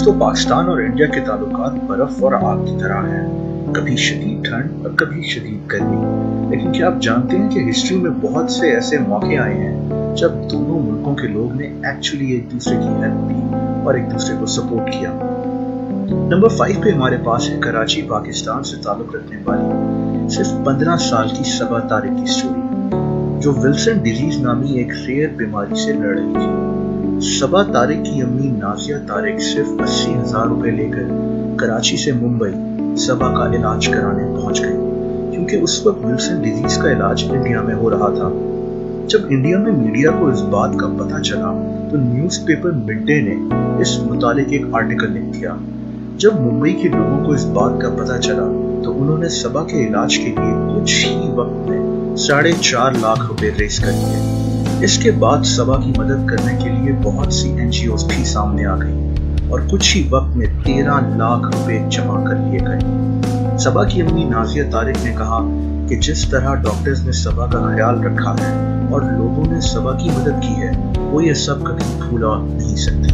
दोस्तों, पाकिस्तान और इंडिया के ताल्लुकात बर्फ और आग की तरह हैं, कभी शदीद ठंड और कभी शदीद गर्मी। लेकिन क्या आप जानते हैं कि हिस्ट्री में बहुत से ऐसे मौके आए हैं जब दोनों मुल्कों के लोग ने एक्चुअली एक दूसरे की हेल्प की और एक दूसरे को सपोर्ट किया। नंबर 5 पे हमारे पास है कराची, पाकिस्तान से ताल्लुक रखने वाली सिर्फ 15 साल की सबा तारिक की स्टोरी, जो विल्सन डिजीज नामी एक रेयर बीमारी से लड़ रही थी। सबा तारिक की अम्मी नाजिया तारिक सिर्फ 80,000 रुपए लेकर कराची से मुंबई सबा का इलाज कराने पहुंच गई, क्योंकि उस वक्त विल्सन डिजीज का इलाज इंडिया में हो रहा था। जब इंडिया में मीडिया को इस बात का पता चला तो न्यूज़पेपर मिडडे ने इस मुतालिक एक आर्टिकल लिख दिया। जब मुंबई के लोगों को इस बात का पता चला तो उन्होंने सबा के इलाज के लिए कुछ ही वक्त में 4.5 लाख रुपए रेस कर लिए। इसके बाद सबा की मदद करने के लिए बहुत सी NGOs भी सामने आ गई और कुछ ही वक्त में 13 लाख रुपए जमा कर लिए गए। सबा की अम्मी नाजिया तारिक ने कहा कि जिस तरह डॉक्टर्स ने सबा का ख्याल रखा है और लोगों ने सबा की मदद की है, वो ये सब कभी भूला नहीं सकते।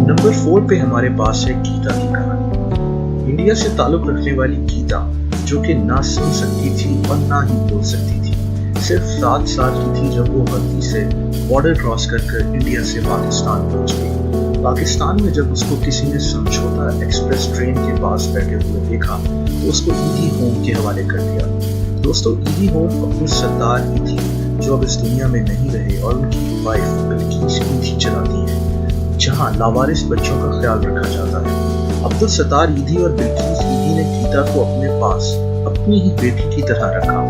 नंबर 4 पे हमारे पास है गीता की कहानी। इंडिया से ताल्लुक रखने वाली गीता, जो कि ना सुन सकती थी और ना ही बोल सकती थी, सिर्फ 7 साल की थी जब वो गलती से बॉर्डर क्रॉस कर इंडिया से पाकिस्तान पहुंच गई। पाकिस्तान में जब उसको किसी ने समझौता एक्सप्रेस ट्रेन के पास बैठे हुए देखा तो उसको ईदी होम के हवाले कर दिया। दोस्तों, ईदी होम अब्दुल सत्तार ही थी, जो अब इस दुनिया में नहीं रहे, और उनकी वाइफ बिल्किस ईदी चलाती है, जहाँ लावारिस बच्चों का ख्याल रखा जाता है। अब्दुल सत्तार ईदी और बिल्किस ईदी ने गीता को अपने पास अपनी ही बेटी की तरह रखा।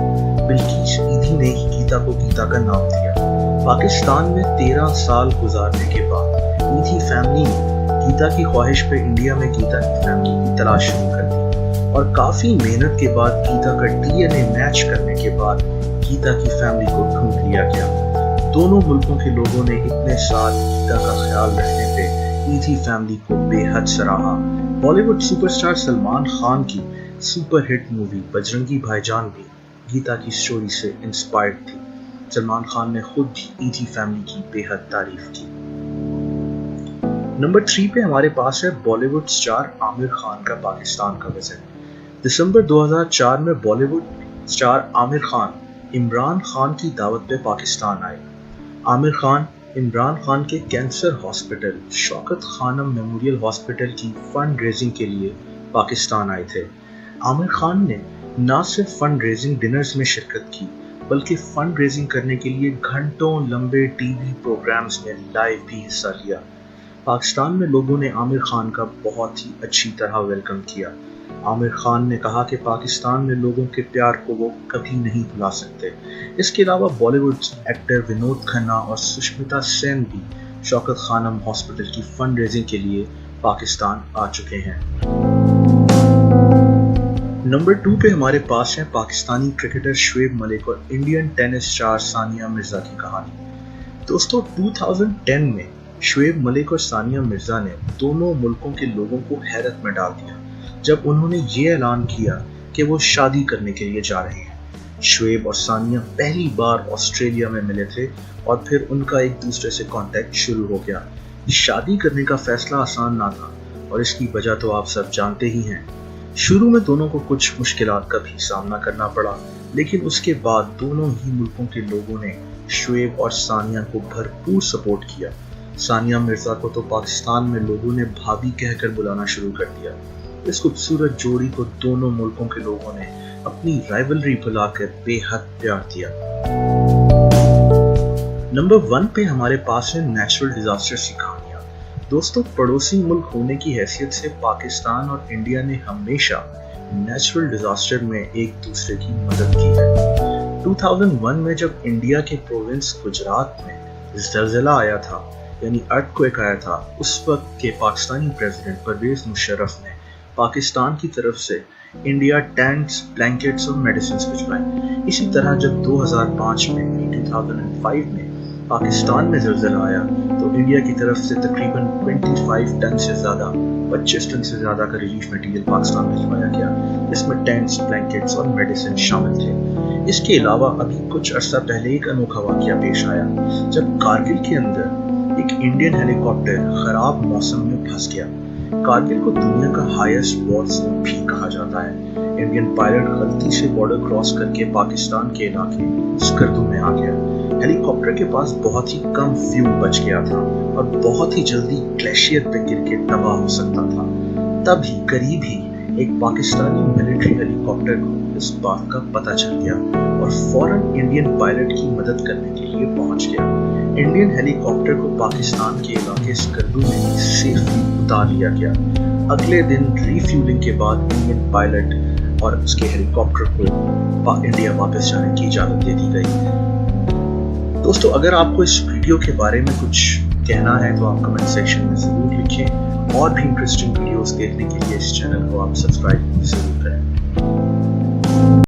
बिल्किस ईदी ने ही गीता को गीता का नाम दिया। पाकिस्तान में 13 साल गुजारने के बाद ईदी फैमिली ने गीता की ख्वाहिश पे इंडिया में गीता की फैमिली की तलाश शुरू कर दी, और काफी मेहनत के बाद गीता का DNA मैच करने के बाद गीता की फैमिली को ढूंढ लिया गया। दोनों मुल्कों के लोगों ने इतने साल गीता का ख्याल रखने पे ईदी फैमिली को बेहद सराहा। बॉलीवुड सुपरस्टार सलमान खान की सुपरहिट मूवी बजरंगी भाईजान भी गीता की स्टोरी से इंस्पायर्ड थी। सलमान खान ने खुद भी ईदी फैमिली की बेहद तारीफ की। नंबर 3 पे हमारे पास है बॉलीवुड स्टार आमिर खान का पाकिस्तान का विजिट। दिसंबर 2004 में बॉलीवुड स्टार आमिर खान इमरान खान की दावत पे पाकिस्तान आए। आमिर खान इमरान खान के cancer hospital Shaukat Khanum memorial hospital की फंड रेजिंग के लिए पाकिस्तान आए थे। आमिर खान ने न सिर्फ फंड रेजिंग डिनर्स में शिरकत की, बल्कि फंड रेजिंग करने के लिए घंटों लंबे टीवी प्रोग्राम्स में लाइव भी हिस्सा लिया। पाकिस्तान में लोगों ने आमिर खान का बहुत ही अच्छी तरह वेलकम किया। आमिर खान ने कहा कि पाकिस्तान में लोगों के प्यार को वो कभी नहीं भुला सकते। इसके अलावा बॉलीवुड एक्टर विनोद खन्ना और सुष्मिता सेन भी शौकत खानम हॉस्पिटल की फंड रेजिंग के लिए पाकिस्तान आ चुके हैं। नंबर 2 पे हमारे पास है पाकिस्तानी क्रिकेटर शुएब मलिक और Indian tennis star Sania Mirza की कहानी। दोस्तों, 2010 में शुएब मलिक और सानिया मिर्जा ने दोनों मुल्कों के लोगों को हैरत में डाल दिया जब उन्होंने ये ऐलान किया कि वो शादी करने के लिए जा रहे हैं। शुएब और सानिया पहली बार ऑस्ट्रेलिया में मिले थे और फिर उनका एक दूसरे से कांटेक्ट शुरू हो गया। शादी करने का फैसला आसान ना था और इसकी वजह तो आप सब जानते ही हैं। शुरू में दोनों को कुछ मुश्किलात का भी सामना करना पड़ा, लेकिन उसके बाद दोनों ही मुल्कों के लोगों ने शुएब और सानिया को भरपूर सपोर्ट किया। सानिया मिर्जा को तो पाकिस्तान में लोगों ने भाभी कहकर बुलाना शुरू कर दिया। इस खूबसूरत जोड़ी को दोनों मुल्कों के लोगों ने अपनी राइवलरी भुलाकर बेहद प्यार दिया। नंबर 1 पे हमारे पास है नेचुरल डिजास्टर की कहानियां। दोस्तों, पड़ोसी मुल्क होने की हैसियत से पाकिस्तान और इंडिया ने हमेशा नेचुरल डिजास्टर में एक दूसरे की मदद की है। 2001 में जब इंडिया के प्रोविंस गुजरात में ज़लज़ला आया था, यानी अर्थक्वेक आया था, उस वक्त के पाकिस्तानी प्रेसिडेंट परवेज मुशर्रफ ने पाकिस्तान की तरफ से इंडिया टैंक्स, ब्लैंकेट्स और मेडिसिन भिजवाए। इसी तरह जब 2005 में 2005 में पाकिस्तान में ज़लज़ला आया तो इंडिया की तरफ से तकरीबन 25 टन से ज़्यादा 25 टन से ज़्यादा का रिलीफ मटेरियल पाकिस्तान में भिजवाया गया, जिसमें टेंट्स, ब्लैंकेट्स और मेडिसिन शामिल थे। इसके अलावा अभी कुछ अर्सा पहले एक अनोखा वाक़या पेश आया जब कारगिल के अंदर एक इंडियन हेलीकॉप्टर खराब मौसम में फंस गया। कारगिल को दुनिया का हाईएस्ट वॉर जोन भी कहा जाता है। इंडियन पायलट गलती से बॉर्डर क्रॉस करके पाकिस्तान के इलाके स्कर्दू में आ गया। हेलीकॉप्टर के पास बहुत ही कम फ्यूल बच गया था और बहुत ही जल्दी ग्लेशियर पे गिर के तबाह हो सकता था। तभी करीब ही एक पाकिस्तानी मिलिट्री हेलीकॉप्टर को इस बात का पता चल गया और फौरन इंडियन पायलट की मदद करने के लिए पहुंच गया। इंडियन हेलीकॉप्टर को पाकिस्तान के इलाके स्कर्दू में सेफली उतार लिया गया। अगले दिन रीफ्यूलिंग के बाद इंडियन पायलट और उसके हेलीकॉप्टर को इंडिया वापस जाने की इजाजत दे दी गई। दोस्तों, अगर आपको इस वीडियो के बारे में कुछ कहना है तो आप कमेंट सेक्शन में जरूर लिखें। और भी इंटरेस्टिंग वीडियोस देखने के लिए इस चैनल को आप सब्सक्राइब जरूर करें।